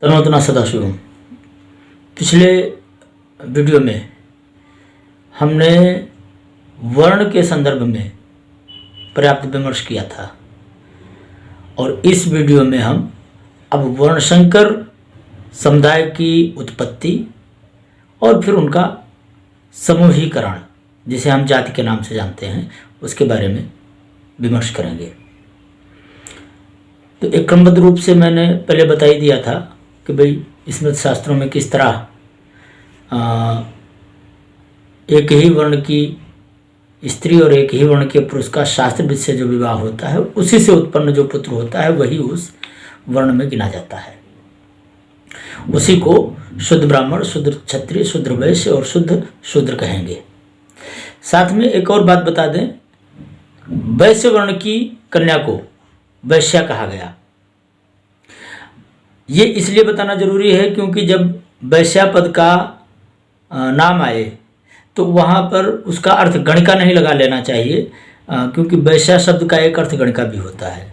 तनोतना सदाशिवम। पिछले वीडियो में हमने वर्ण के संदर्भ में पर्याप्त विमर्श किया था और इस वीडियो में हम अब वर्णशंकर समुदाय की उत्पत्ति और फिर उनका समूहीकरण, जिसे हम जाति के नाम से जानते हैं, उसके बारे में विमर्श करेंगे। तो एक क्रमबद्ध रूप से मैंने पहले बता ही दिया था कि भाई स्मृति शास्त्रों में किस तरह एक ही वर्ण की स्त्री और एक ही वर्ण के पुरुष का शास्त्रविद से जो विवाह होता है, उसी से उत्पन्न जो पुत्र होता है वही उस वर्ण में गिना जाता है। उसी को शुद्ध ब्राह्मण, शुद्ध क्षत्रिय, शुद्ध वैश्य और शुद्ध शूद्र कहेंगे। साथ में एक और बात बता दें, वैश्य वर्ण की कन्या को वैश्या कहा गया। ये इसलिए बताना जरूरी है क्योंकि जब वैश्या पद का नाम आए तो वहाँ पर उसका अर्थ गणिका नहीं लगा लेना चाहिए, क्योंकि वैश्या शब्द का एक अर्थ गणिका भी होता है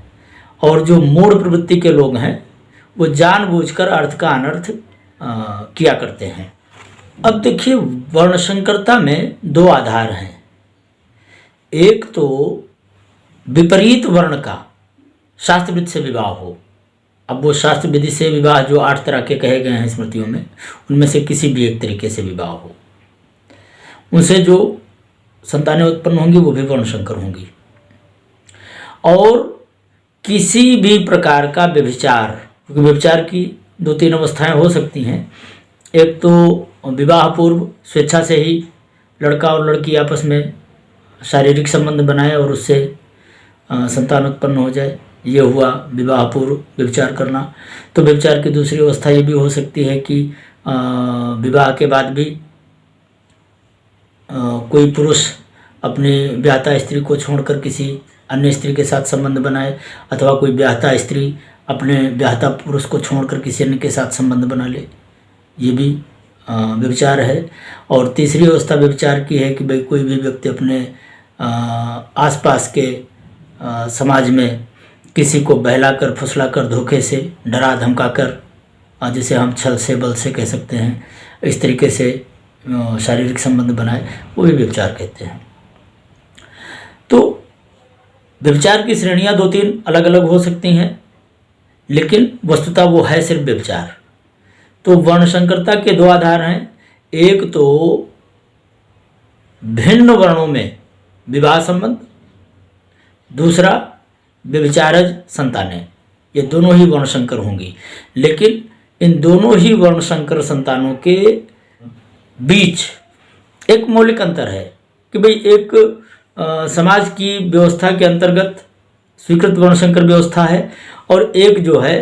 और जो मूढ़ प्रवृत्ति के लोग हैं वो जानबूझकर अर्थ का अनर्थ किया करते हैं। अब देखिए, वर्णशंकरता में दो आधार हैं। एक तो विपरीत वर्ण का शास्त्रविद से विवाह हो। अब वो शास्त्र विधि से विवाह जो 8 तरह के कहे गए हैं स्मृतियों में, उनमें से किसी भी एक तरीके से विवाह हो, उनसे जो संतानें उत्पन्न होंगी वो भी वर्णशंकर होंगी। और किसी भी प्रकार का व्यभिचार, क्योंकि व्यभिचार की 2-3 अवस्थाएं हो सकती हैं। एक तो विवाह पूर्व स्वेच्छा से ही लड़का और लड़की आपस में शारीरिक संबंध बनाए और उससे संतान उत्पन्न हो जाए, ये हुआ विवाह पूर्व व्यभिचार करना। तो व्यभिचार की दूसरी अवस्था ये भी हो सकती है कि विवाह के बाद भी कोई पुरुष अपनी ब्याहता स्त्री को छोड़कर किसी अन्य स्त्री के साथ संबंध बनाए, अथवा कोई ब्याहता स्त्री अपने ब्याहता पुरुष को छोड़कर किसी अन्य के साथ संबंध बना ले, ये भी व्यभिचार है। और तीसरी अवस्था व्यभिचार की है कि भाई कोई भी व्यक्ति अपने आसपास के समाज में किसी को बहलाकर, फुसलाकर, धोखे से, डरा धमकाकर, जिसे हम छल से, बल से कह सकते हैं, इस तरीके से शारीरिक संबंध बनाए, वो भी व्यभिचार कहते हैं। तो व्यभिचार की श्रेणियां 2-3 अलग अलग हो सकती हैं, लेकिन वस्तुतः वो है सिर्फ व्यभिचार। तो वर्णशंकरता के 2 आधार हैं। एक तो भिन्न वर्णों में विवाह संबंध, दूसरा व्यभिचारज संतानें। ये दोनों ही वर्णशंकर होंगी, लेकिन इन दोनों ही वर्णशंकर संतानों के बीच एक मौलिक अंतर है कि भाई एक समाज की व्यवस्था के अंतर्गत स्वीकृत वर्णशंकर व्यवस्था है और एक जो है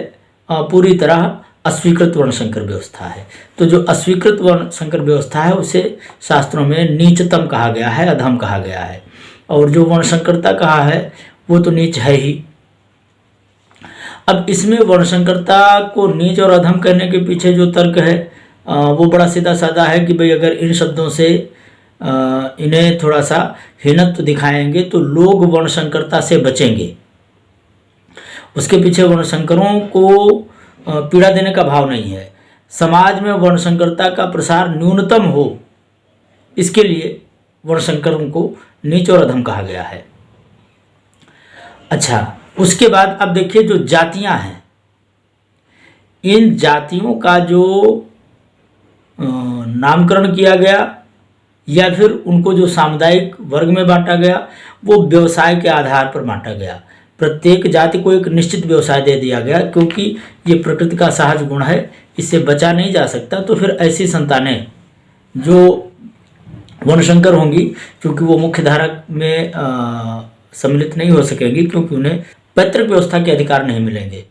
पूरी तरह अस्वीकृत वर्णशंकर व्यवस्था है। तो जो अस्वीकृत वर्णशंकर व्यवस्था है उसे शास्त्रों में नीचतम कहा गया है, अधम कहा गया है, और जो वर्णशंकरता कहा है वो तो नीच है ही। अब इसमें वर्णशंकरता को नीच और अधम करने के पीछे जो तर्क है वो बड़ा सीधा साधा है कि भाई अगर इन शब्दों से इन्हें थोड़ा सा हीनत्व दिखाएंगे तो लोग वर्णशंकरता से बचेंगे। उसके पीछे वर्णशंकरों को पीड़ा देने का भाव नहीं है। समाज में वर्णशंकरता का प्रसार न्यूनतम हो, इसके लिए वर्णशंकरों को नीच और अधम कहा गया है। अच्छा, उसके बाद अब देखिए जो जातियां हैं, इन जातियों का जो नामकरण किया गया या फिर उनको जो सामुदायिक वर्ग में बांटा गया, वो व्यवसाय के आधार पर बांटा गया। प्रत्येक जाति को एक निश्चित व्यवसाय दे दिया गया, क्योंकि ये प्रकृति का सहज गुण है, इससे बचा नहीं जा सकता। तो फिर ऐसी संतानें जो वर्णशंकर होंगी, क्योंकि वो मुख्य धारा में सम्मिलित नहीं हो सकेंगी, क्योंकि उन्हें पैतृक व्यवस्था के अधिकार नहीं मिलेंगे।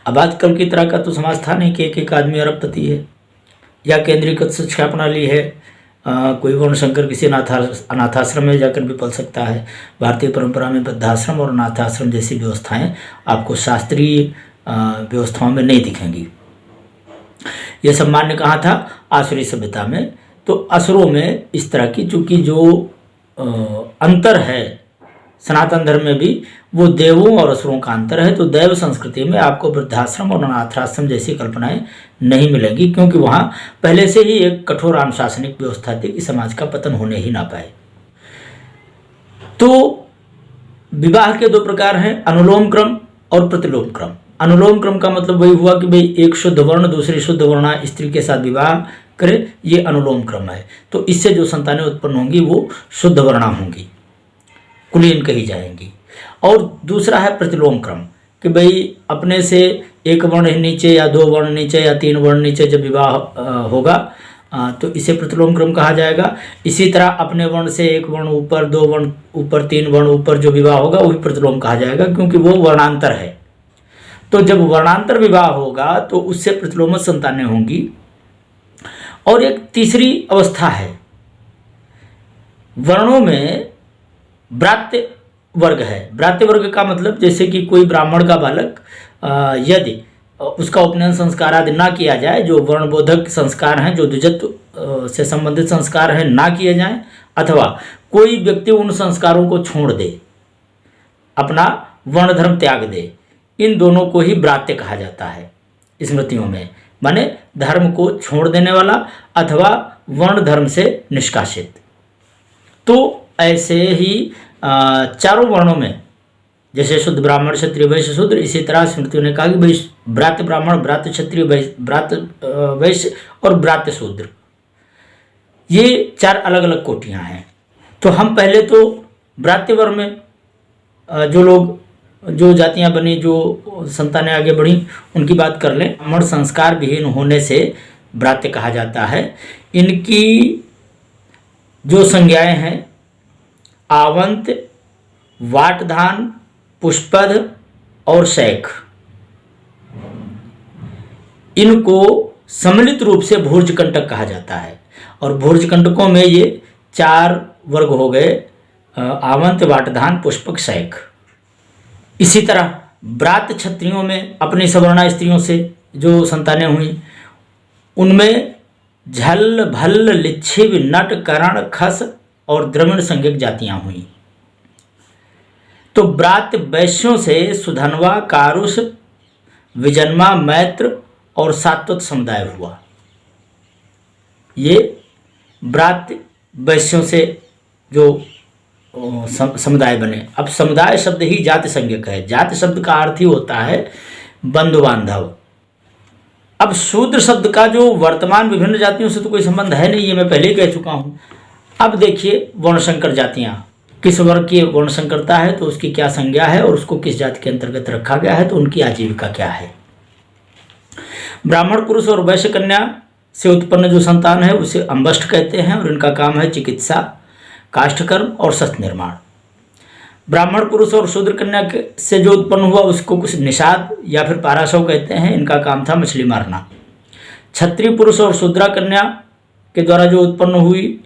अब आजकल की तरह का तो समाज था नहीं कि एक आदमी अरबपति है या केंद्रीकृत शिक्षा प्रणाली है। कोई वर्णशंकर किसी अनाथाश्रम में जाकर भी पल सकता है। भारतीय परंपरा में वृद्धाश्रम और अनाथाश्रम जैसी व्यवस्थाएं आपको शास्त्रीय व्यवस्थाओं में नहीं दिखेंगी। यह सब मान्य कहाँ था? आसुरी सभ्यता में। तो असुरों में इस तरह की, चूंकि जो अंतर है सनातन धर्म में भी वो देवों और असुरों का अंतर है। तो दैव संस्कृति में आपको वृद्धाश्रम और अनाथाश्रम जैसी कल्पनाएं नहीं मिलेंगी, क्योंकि वहाँ पहले से ही एक कठोर अनुशासनिक व्यवस्था थी कि समाज का पतन होने ही ना पाए। तो विवाह के 2 प्रकार हैं, अनुलोम क्रम और प्रतिलोम क्रम। अनुलोम क्रम का मतलब वही हुआ कि भाई एक शुद्ध वर्ण दूसरी शुद्ध वर्णा स्त्री के साथ विवाह करे, ये अनुलोम क्रम है। तो इससे जो संतानें उत्पन्न होंगी वो शुद्ध वर्णा होंगी, कुलीन कही जाएंगी। और दूसरा है प्रतिलोम क्रम कि भाई अपने से एक वर्ण नीचे या 2 वर्ण नीचे या 3 वर्ण नीचे जब विवाह होगा तो इसे प्रतिलोम क्रम कहा जाएगा। इसी तरह अपने वर्ण से 1 वर्ण ऊपर, 2 वर्ण ऊपर, 3 वर्ण ऊपर जो विवाह होगा वही प्रतिलोम कहा जाएगा, क्योंकि वो वर्णांतर है। तो जब वर्णांतर विवाह होगा तो उससे प्रतिलोमत संतानें होंगी। और एक तीसरी अवस्था है, वर्णों में ब्रात्य वर्ग है। ब्रात्य वर्ग का मतलब जैसे कि कोई ब्राह्मण का बालक यदि उसका उपनयन संस्कार आदि ना किया जाए, जो वर्णबोधक संस्कार हैं, जो द्विजत्व से संबंधित संस्कार हैं, ना किए जाएं, अथवा कोई व्यक्ति उन संस्कारों को छोड़ दे, अपना वर्ण धर्म त्याग दे, इन दोनों को ही ब्रात्य कहा जाता है स्मृतियों में। माने धर्म को छोड़ देने वाला अथवा वर्ण धर्म से निष्कासित। तो ऐसे ही 4 वर्णों में, जैसे शुद्ध ब्राह्मण, क्षत्रिय, वैश्य, शूद्र, इसी तरह स्मृतियों ने कहा कि भाई ब्रात्य ब्राह्मण, ब्रात्य क्षत्रिय, ब्रात्य वैश्य और ब्रात्य शूद्र, ये 4 अलग अलग कोटियां हैं। तो हम पहले तो ब्रात्य वर्ग में जो जातियां बनी, जो संतानें आगे बढ़ी, उनकी बात कर लें। ब्राह्मण संस्कार विहीन होने से ब्रात्य कहा जाता है। इनकी जो संज्ञाएं हैं, आवंत, वाटधान, पुष्पद और शैख, इनको सम्मिलित रूप से भूर्जकंटक कहा जाता है। और भूर्जकंटकों में ये 4 वर्ग हो गए, आवंत, वाटधान, पुष्पक, शैख। इसी तरह ब्रात्य क्षत्रियों में अपनी सवर्णा स्त्रियों से जो संतानें हुई, उनमें झल, भल्ल, लिच्छिव, नट, करण, खस और द्रविड़ संज्ञक जातियां हुई। तो ब्रात्य वैश्यों से सुधनवा, कारुष, विजन्मा, मैत्र और सात्वत समुदाय हुआ। ये ब्रात्य वैश्यों से जो समुदाय बने। अब समुदाय शब्द ही जाति संज्ञक है। जाति शब्द का अर्थ ही होता है बंधु बांधव। अब शूद्र शब्द का जो वर्तमान विभिन्न जातियों से तो कोई संबंध है नहीं, ये मैं पहले ही कह चुका हूँ। अब देखिए वर्णशंकर जातियाँ, किस वर्ग की वर्णशंकरता है तो उसकी क्या संज्ञा है और उसको किस जाति के अंतर्गत रखा गया है, तो उनकी आजीविका क्या है। ब्राह्मण पुरुष और वैश्य कन्या से उत्पन्न जो संतान है उसे अंबष्ट कहते हैं, और इनका काम है चिकित्सा, काष्ठकर्म और शस्त्र निर्माण। ब्राह्मण पुरुष और शूद्र कन्या से जो उत्पन्न हुआ उसको कुछ निषाद या फिर पाराशव कहते हैं, इनका काम था मछली मारना। क्षत्रिय पुरुष और शूद्रा कन्या के द्वारा जो उत्पन्न हुई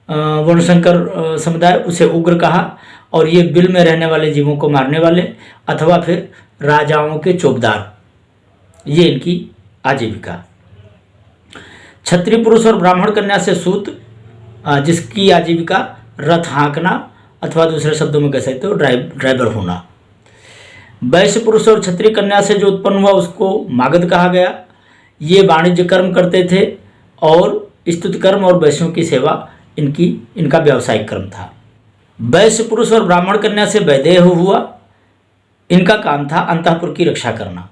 वर्णशंकर समुदाय, उसे उग्र कहा, और ये बिल में रहने वाले जीवों को मारने वाले अथवा फिर राजाओं के चौबदार, ये इनकी आजीविका। क्षत्रिय पुरुष और ब्राह्मण कन्या से सूत, जिसकी आजीविका रथ हाँकना अथवा दूसरे शब्दों में कह सकते हो ड्राइवर होना। वैश्य पुरुष और क्षत्रिय कन्या से जो उत्पन्न हुआ उसको मागध कहा गया। ये वाणिज्य कर्म करते थे और स्तुति कर्म और वैश्यों की सेवा इनका व्यावसायिक कर्म था। वैश्य पुरुष और ब्राह्मण कन्या से वैदेह हुआ, इनका काम था अंतःपुर की रक्षा करना।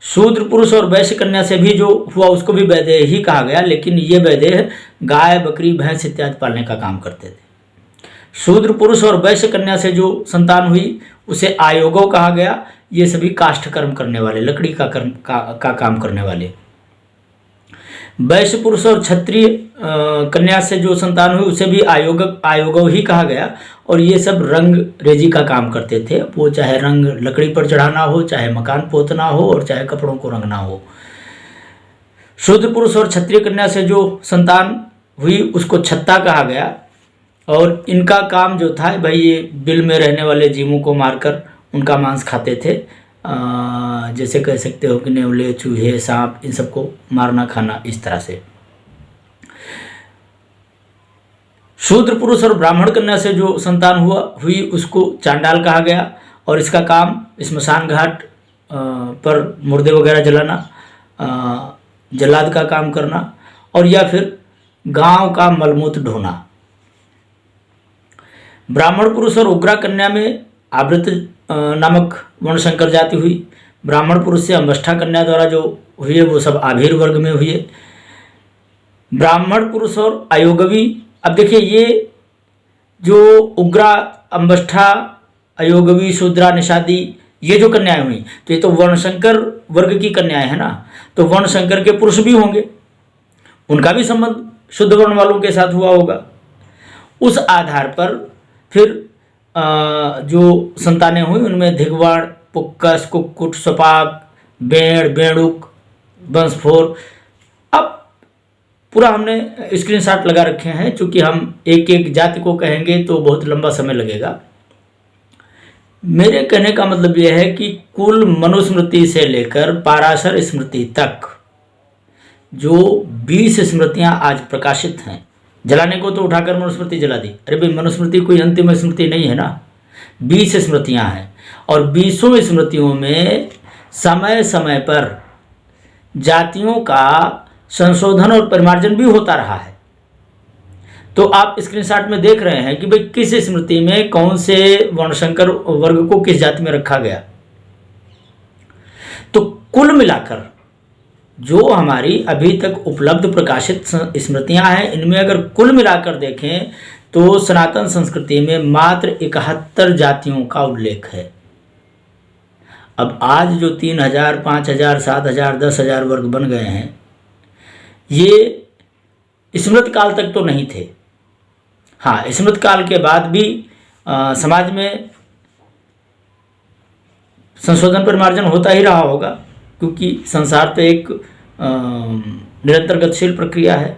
शूद्र पुरुष और वैश्य कन्या से भी जो हुआ उसको भी वैदेह ही कहा गया, लेकिन ये वैदेह गाय, बकरी, भैंस इत्यादि पालने का काम करते थे। शूद्र पुरुष और वैश्य कन्या से जो संतान हुई उसे आयोगो कहा गया। ये सभी काष्ठ कर्म करने वाले, लकड़ी का काम करने वाले। वैश्य पुरुष और क्षत्रिय कन्या से जो संतान हुई उसे भी आयोगो ही कहा गया, और ये सब रंग रेजी का काम करते थे। वो चाहे रंग लकड़ी पर चढ़ाना हो, चाहे मकान पोतना हो, और चाहे कपड़ों को रंगना हो। शूद्र पुरुष और क्षत्रिय कन्या से जो संतान हुई उसको छत्ता कहा गया, और इनका काम जो था भाई ये बिल में रहने वाले जीवों को मारकर उनका मांस खाते थे। जैसे कह सकते हो कि नेवले, चूहे, सांप, इन सबको मारना खाना, इस तरह से। शूद्र पुरुष और ब्राह्मण कन्या से जो संतान हुई उसको चांडाल कहा गया, और इसका काम स्मशान घाट पर मुर्दे वगैरह जलाना, जल्लाद का काम करना, और या फिर गांव का मलमूत्र ढोना। ब्राह्मण पुरुष और उग्रा कन्या में आवृत नामक वर्णशंकर जाति हुई। ब्राह्मण पुरुष से अंबष्ठा कन्या द्वारा जो हुए वो सब आभीर वर्ग में हुए। ब्राह्मण पुरुष और अयोगवी, अब देखिए ये जो उग्रा, अंबष्ठा, अयोगवी, शूद्रा, निषादी, ये जो कन्याएं हुई तो ये तो वर्णशंकर वर्ग की कन्याएं हैं ना, तो वर्णशंकर के पुरुष भी होंगे, उनका भी संबंध शुद्ध वर्ण वालों के साथ हुआ होगा। उस आधार पर फिर जो संतानें हुई उनमें धिगवाड़, पुक्कस, कुक्कुट, स्वपाक, बेड़, बेड़ुक, बंसफोर। अब पूरा हमने स्क्रीनशॉट लगा रखे हैं, चूंकि हम एक एक जाति को कहेंगे तो बहुत लंबा समय लगेगा। मेरे कहने का मतलब यह है कि कुल मनुस्मृति से लेकर पाराशर स्मृति तक जो 20 स्मृतियां आज प्रकाशित हैं, जलाने को तो उठाकर मनुस्मृति जला दी, अरे भाई मनुस्मृति कोई अंतिम स्मृति नहीं है ना, 20 स्मृतियां हैं, और 20 स्मृतियों में समय समय पर जातियों का संशोधन और परिमार्जन भी होता रहा है। तो आप स्क्रीनशॉट में देख रहे हैं कि भाई किस स्मृति में कौन से वर्णशंकर वर्ग को किस जाति में रखा गया। तो कुल मिलाकर जो हमारी अभी तक उपलब्ध प्रकाशित स्मृतियां हैं, इनमें अगर कुल मिलाकर देखें तो सनातन संस्कृति में मात्र 71 जातियों का उल्लेख है। अब आज जो 3000, 5000, 7000, 10,000 वर्ग बन गए हैं, ये स्मृत काल तक तो नहीं थे। हाँ, स्मृत काल के बाद भी समाज में संशोधन परिमार्जन होता ही रहा होगा, क्योंकि संसार तो एक निरंतर गतिशील प्रक्रिया है,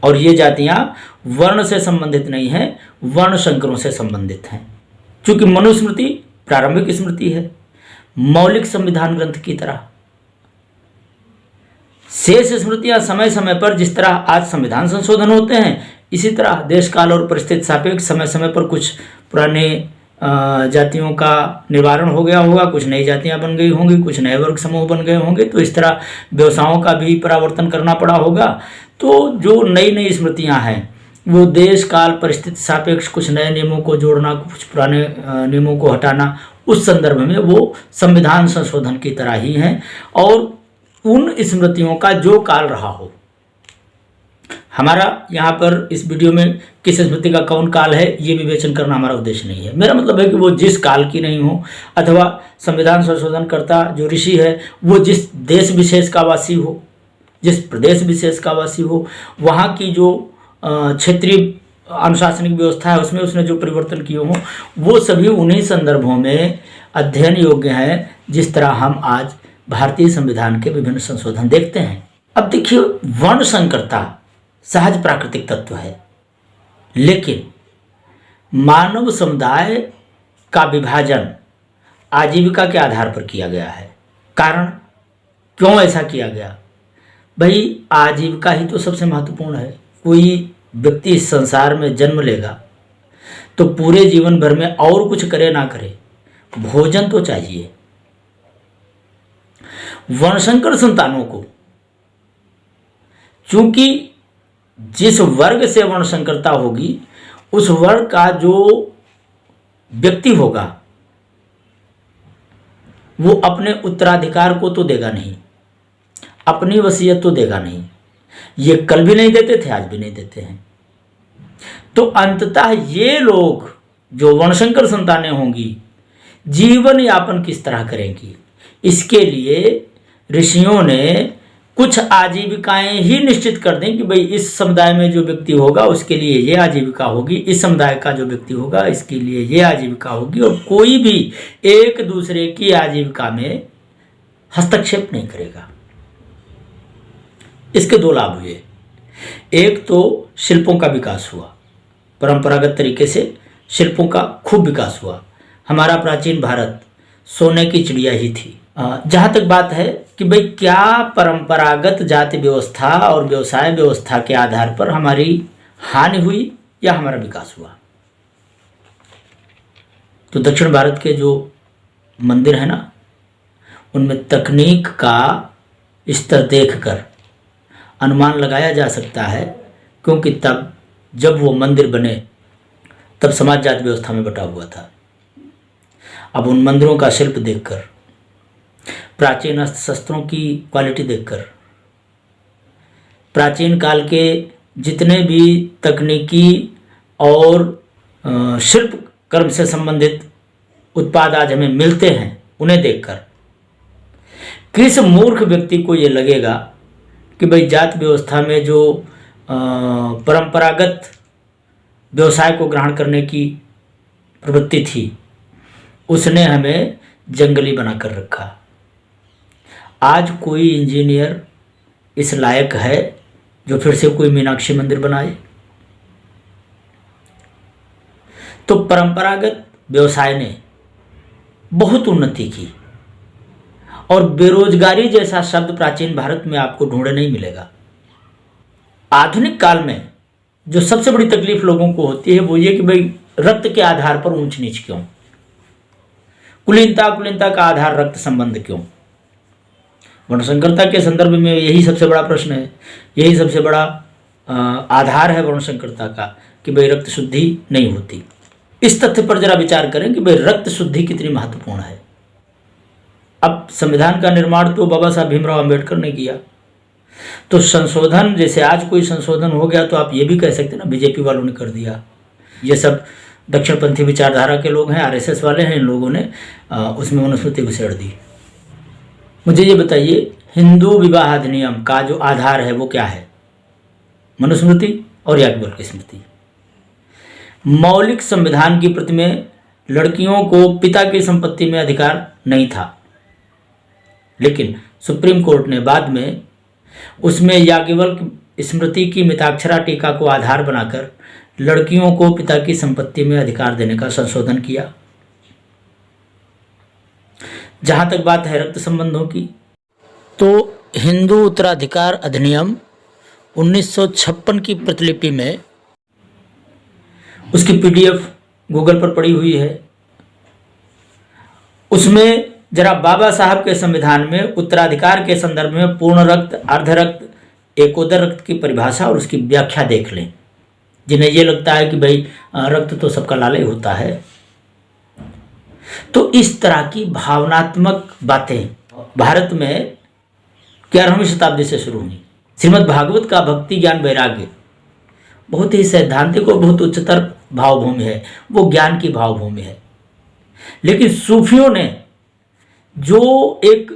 और ये जातियाँ वर्ण से संबंधित नहीं हैं, वर्ण संकरों से संबंधित हैं। चूँकि मनुस्मृति प्रारंभिक स्मृति है, मौलिक संविधान ग्रंथ की तरह। शेष स्मृतियाँ समय समय पर जिस तरह आज संविधान संशोधन होते हैं, इसी तरह देश काल और परिस्थिति सापेक्ष समय समय पर कुछ पुराने जातियों का निवारण हो गया होगा, कुछ नई जातियां बन गई होंगी, कुछ नए वर्ग समूह बन गए होंगे, तो इस तरह व्यवसायों का भी परिवर्तन करना पड़ा होगा। तो जो नई नई स्मृतियां हैं वो देश काल परिस्थिति सापेक्ष कुछ नए नियमों को जोड़ना, कुछ पुराने नियमों को हटाना, उस संदर्भ में वो संविधान संशोधन की तरह ही हैं। और उन स्मृतियों का जो काल रहा हो, हमारा यहाँ पर इस वीडियो में किस स्मृति का कौन काल है ये विवेचन करना हमारा उद्देश्य नहीं है। मेरा मतलब है कि वो जिस काल की नहीं हो, अथवा संविधान संशोधनकर्ता जो ऋषि है वो जिस देश विशेष का वासी हो, जिस प्रदेश विशेष का वासी हो, वहाँ की जो क्षेत्रीय अनुशासनिक व्यवस्था है उसमें उसने जो परिवर्तन किए हों, वो सभी उन्हीं संदर्भों में अध्ययन योग्य हैं, जिस तरह हम आज भारतीय संविधान के विभिन्न संशोधन देखते हैं। अब देखिए, वर्ण संकरता सहज प्राकृतिक तत्व है, लेकिन मानव समुदाय का विभाजन आजीविका के आधार पर किया गया है। कारण क्यों ऐसा किया गया? भाई आजीविका ही तो सबसे महत्वपूर्ण है। कोई व्यक्ति इस संसार में जन्म लेगा तो पूरे जीवन भर में और कुछ करे ना करे, भोजन तो चाहिए। वर्णशंकर संतानों को चूंकि जिस वर्ग से वर्णशंकरता होगी उस वर्ग का जो व्यक्ति होगा वो अपने उत्तराधिकार को तो देगा नहीं, अपनी वसीयत तो देगा नहीं। ये कल भी नहीं देते थे, आज भी नहीं देते हैं। तो अंततः ये लोग जो वर्णशंकर संतानें होंगी जीवन यापन किस तरह करेंगी, इसके लिए ऋषियों ने कुछ आजीविकाएं ही निश्चित कर दें कि भाई इस समुदाय में जो व्यक्ति होगा उसके लिए ये आजीविका होगी, इस समुदाय का जो व्यक्ति होगा इसके लिए ये आजीविका होगी, और कोई भी एक दूसरे की आजीविका में हस्तक्षेप नहीं करेगा। इसके दो लाभ हुए। एक तो शिल्पों का विकास हुआ, परंपरागत तरीके से शिल्पों का खूब विकास हुआ। हमारा प्राचीन भारत सोने की चिड़िया ही थी। जहाँ तक बात है कि भाई क्या परंपरागत जाति व्यवस्था और व्यवसाय व्यवस्था के आधार पर हमारी हानि हुई या हमारा विकास हुआ। तो दक्षिण भारत के जो मंदिर है ना, उनमें तकनीक का स्तर देखकर अनुमान लगाया जा सकता है, क्योंकि तब जब वो मंदिर बने तब समाज जाति व्यवस्था में बटा हुआ था। अब उन मंदिरों का शिल्प देखकर, प्राचीन अस्त्र शस्त्रों की क्वालिटी देखकर, प्राचीन काल के जितने भी तकनीकी और शिल्प कर्म से संबंधित उत्पाद आज हमें मिलते हैं, उन्हें देखकर किस मूर्ख व्यक्ति को ये लगेगा कि भाई जाति व्यवस्था में जो परंपरागत व्यवसाय को ग्रहण करने की प्रवृत्ति थी, उसने हमें जंगली बना कर रखा। आज कोई इंजीनियर इस लायक है जो फिर से कोई मीनाक्षी मंदिर बनाए? तो परंपरागत व्यवसाय ने बहुत उन्नति की, और बेरोजगारी जैसा शब्द प्राचीन भारत में आपको ढूंढे नहीं मिलेगा। आधुनिक काल में जो सबसे बड़ी तकलीफ लोगों को होती है वो ये कि भाई रक्त के आधार पर ऊंच नीच क्यों, कुलीनता का आधार रक्त संबंध क्यों। वर्णसंकरता के संदर्भ में यही सबसे बड़ा प्रश्न है, यही सबसे बड़ा आधार है वर्णसंकरता का कि भाई रक्त शुद्धि नहीं होती। इस तथ्य पर जरा विचार करें कि भाई रक्त शुद्धि कितनी महत्वपूर्ण है। अब संविधान का निर्माण तो बाबा साहब भीमराव अंबेडकर ने किया, तो संशोधन जैसे आज कोई संशोधन हो गया तो आप ये भी कह सकते हैं ना बीजेपी वालों ने कर दिया। ये सब दक्षिणपंथी विचारधारा के लोग हैं, आरएसएस वाले हैं, इन लोगों ने उसमें मनुस्मृति घुसेड़ दी। मुझे ये बताइए, हिंदू विवाह अधिनियम का जो आधार है वो क्या है? मनुस्मृति और याज्ञवल्क्य स्मृति। मौलिक संविधान की प्रति में लड़कियों को पिता की संपत्ति में अधिकार नहीं था, लेकिन सुप्रीम कोर्ट ने बाद में उसमें याज्ञवल्क्य स्मृति की मिताक्षरा टीका को आधार बनाकर लड़कियों को पिता की संपत्ति में अधिकार देने का संशोधन किया। जहां तक बात है रक्त संबंधों की, तो हिंदू उत्तराधिकार अधिनियम 1956 की प्रतिलिपि में उसकी पीडीएफ गूगल पर पड़ी हुई है। उसमें जरा बाबा साहब के संविधान में उत्तराधिकार के संदर्भ में पूर्ण रक्त, अर्ध रक्त, एकोदर रक्त की परिभाषा और उसकी व्याख्या देख लें। जिन्हें ये लगता है कि भाई रक्त तो सबका लाल ही होता है, तो इस तरह की भावनात्मक बातें भारत में 11वीं शताब्दी से शुरू हुई। श्रीमद् भागवत का भक्ति ज्ञान वैराग्य बहुत ही सैद्धांतिक और बहुत उच्चतर भावभूमि है, वो ज्ञान की भावभूमि है। लेकिन सूफियों ने जो एक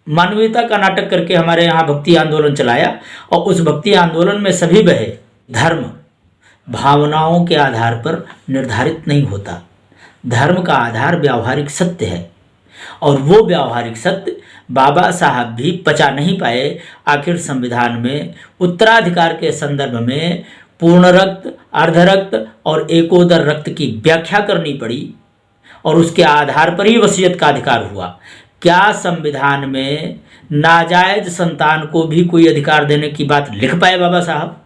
मानवीयता का नाटक करके हमारे यहाँ भक्ति आंदोलन चलाया, और उस भक्ति आंदोलन में सभी बहे, धर्म भावनाओं के आधार पर निर्धारित नहीं होता। धर्म का आधार व्यावहारिक सत्य है, और वो व्यावहारिक सत्य बाबा साहब भी पचा नहीं पाए। आखिर संविधान में उत्तराधिकार के संदर्भ में पूर्ण रक्त, अर्ध रक्त और एकोदर रक्त की व्याख्या करनी पड़ी, और उसके आधार पर ही वसीयत का अधिकार हुआ। क्या संविधान में नाजायज संतान को भी कोई अधिकार देने की बात लिख पाए बाबा साहब?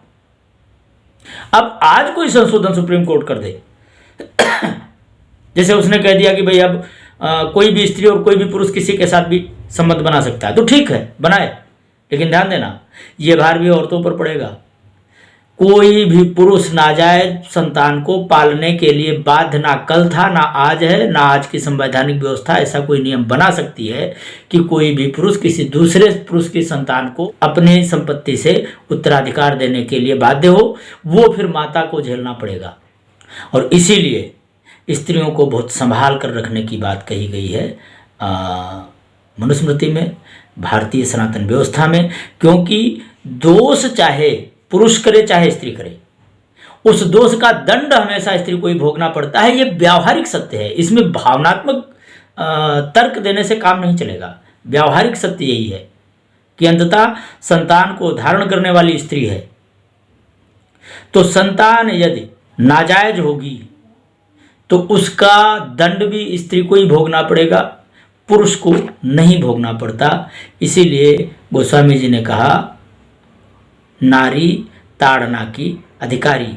अब आज कोई संशोधन सुप्रीम कोर्ट कर दे, जैसे उसने कह दिया कि भाई अब कोई भी स्त्री और कोई भी पुरुष किसी के साथ भी संबंध बना सकता है, तो ठीक है बनाए, लेकिन ध्यान देना ये भार भी औरतों पर पड़ेगा। कोई भी पुरुष नाजायज संतान को पालने के लिए बाध्य ना कल था, ना आज है, ना आज की संवैधानिक व्यवस्था ऐसा कोई नियम बना सकती है कि कोई भी पुरुष किसी दूसरे पुरुष की संतान को अपनी संपत्ति से उत्तराधिकार देने के लिए बाध्य हो। वो फिर माता को झेलना पड़ेगा, और इसीलिए स्त्रियों को बहुत संभाल कर रखने की बात कही गई है मनुस्मृति में, भारतीय सनातन व्यवस्था में। क्योंकि दोष चाहे पुरुष करे चाहे स्त्री करे, उस दोष का दंड हमेशा स्त्री को ही भोगना पड़ता है। ये व्यावहारिक सत्य है, इसमें भावनात्मक तर्क देने से काम नहीं चलेगा। व्यावहारिक सत्य यही है कि अंततः संतान को धारण करने वाली स्त्री है, तो संतान यदि नाजायज होगी तो उसका दंड भी स्त्री को ही भोगना पड़ेगा, पुरुष को नहीं भोगना पड़ता। इसीलिए गोस्वामी जी ने कहा, नारी ताड़ना की अधिकारी,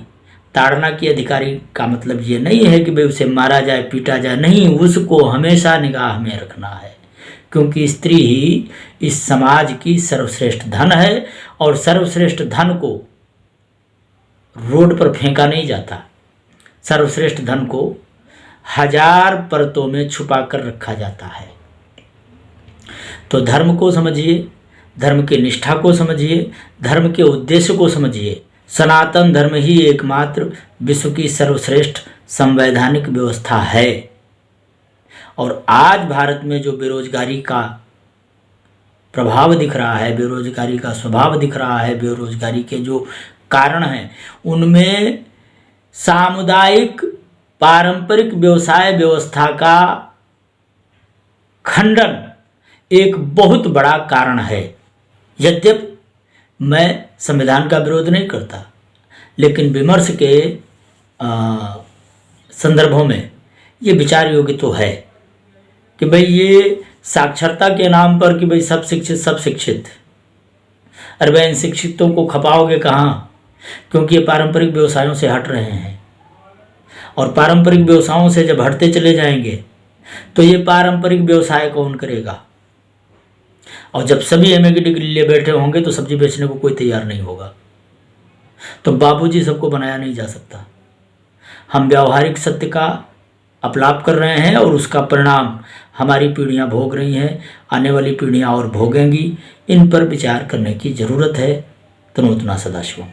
ताड़ना की अधिकारी का मतलब ये नहीं है कि भाई उसे मारा जाए, पीटा जाए, नहीं, उसको हमेशा निगाह में रखना है, क्योंकि स्त्री ही इस समाज की सर्वश्रेष्ठ धन है और सर्वश्रेष्ठ धन को रोड पर फेंका नहीं जाता। सर्वश्रेष्ठ धन को 1000 परतों में छुपा कर रखा जाता है। तो धर्म को समझिए, धर्म की निष्ठा को समझिए, धर्म के उद्देश्य को समझिए। सनातन धर्म ही एकमात्र विश्व की सर्वश्रेष्ठ संवैधानिक व्यवस्था है। और आज भारत में जो बेरोजगारी का प्रभाव दिख रहा है, बेरोजगारी का स्वभाव दिख रहा है, बेरोजगारी के जो कारण हैं, उनमें सामुदायिक पारंपरिक व्यवसाय व्यवस्था का खंडन एक बहुत बड़ा कारण है। यद्यपि मैं संविधान का विरोध नहीं करता, लेकिन विमर्श के संदर्भों में ये विचार योग्य तो है कि भाई ये साक्षरता के नाम पर कि भाई सब शिक्षित, अरे भाई इन शिक्षितों को खपाओगे कहाँ, क्योंकि ये पारंपरिक व्यवसायों से हट रहे हैं। और पारंपरिक व्यवसायों से जब हटते चले जाएंगे तो ये पारंपरिक व्यवसाय कौन करेगा। और जब सभी एमए की डिग्री लिए बैठे होंगे तो सब्जी बेचने को कोई तैयार नहीं होगा। तो बाबूजी सबको बनाया नहीं जा सकता। हम व्यावहारिक सत्य का अपलाप कर रहे हैं और उसका परिणाम हमारी पीढ़ियां भोग रही हैं, आने वाली पीढ़ियां और भोगेंगी। इन पर विचार करने की ज़रूरत है। तनोतना सदाशिवम।